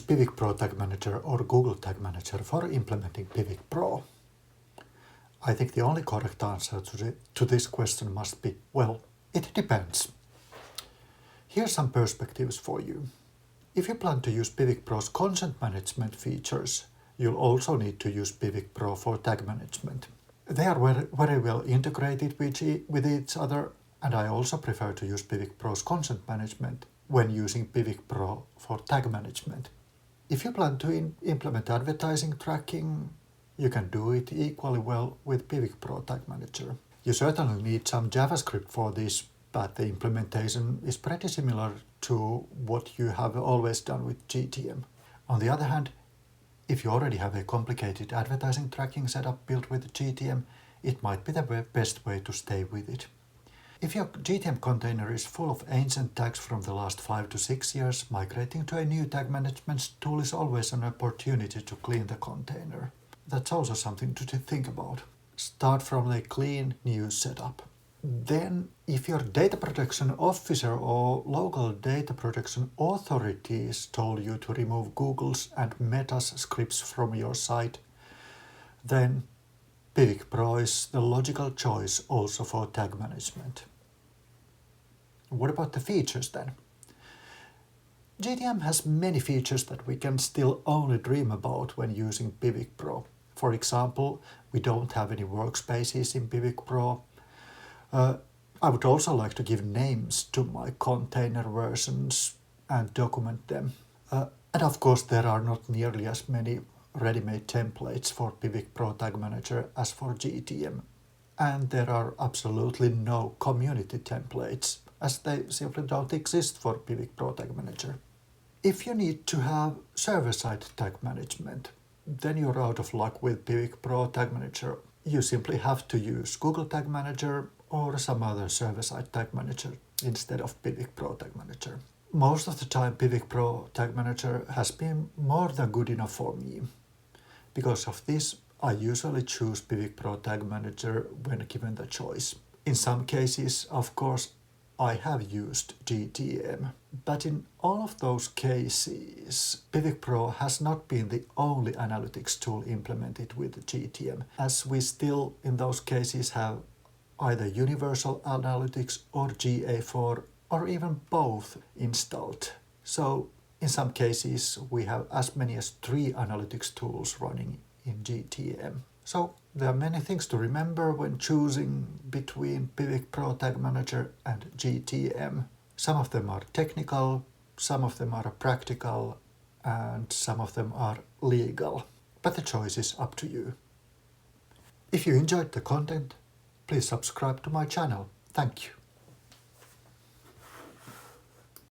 Piwik PRO Tag Manager or Google Tag Manager for implementing Piwik PRO? I think the only correct answer to this question must be, well, it depends. Here's some perspectives for you. If you plan to use Piwik PRO's content management features, you'll also need to use Piwik PRO for tag management. They are very well integrated with each other, and I also prefer to use Piwik PRO's content management when using Piwik PRO for tag management. If you plan to implement advertising tracking, you can do it equally well with Piwik PRO Tag Manager. You certainly need some JavaScript for this, but the implementation is pretty similar to what you have always done with GTM. On the other hand, if you already have a complicated advertising tracking setup built with GTM, it might be the best way to stay with it. If your GTM container is full of ancient tags from the last 5 to 6 years, migrating to a new tag management tool is always an opportunity to clean the container. That's also something to think about. Start from a clean new setup. Then, if your data protection officer or local data protection authorities told you to remove Google's and Meta's scripts from your site, then Piwik PRO is the logical choice also for tag management. What about the features then? GTM has many features that we can still only dream about when using Piwik PRO. For example, we don't have any workspaces in Piwik PRO. I would also like to give names to my container versions and document them. And of course, there are not nearly as many ready-made templates for Piwik PRO Tag Manager as for GTM. And there are absolutely no community templates, as they simply don't exist for Piwik PRO Tag Manager. If you need to have server-side tag management, then you're out of luck with Piwik PRO Tag Manager. You simply have to use Google Tag Manager or some other server-side tag manager instead of Piwik PRO Tag Manager. Most of the time, Piwik PRO Tag Manager has been more than good enough for me. Because of this, I usually choose Piwik PRO Tag Manager when given the choice. In some cases, of course, I have used GTM, but in all of those cases, Piwik PRO has not been the only analytics tool implemented with GTM, as we still in those cases have either Universal Analytics or GA4 or even both installed. So in some cases we have as many as 3 analytics tools running in GTM. So there are many things to remember when choosing between Piwik PRO Tag Manager and GTM. Some of them are technical, some of them are practical, and some of them are legal. But the choice is up to you. If you enjoyed the content, please subscribe to my channel. Thank you.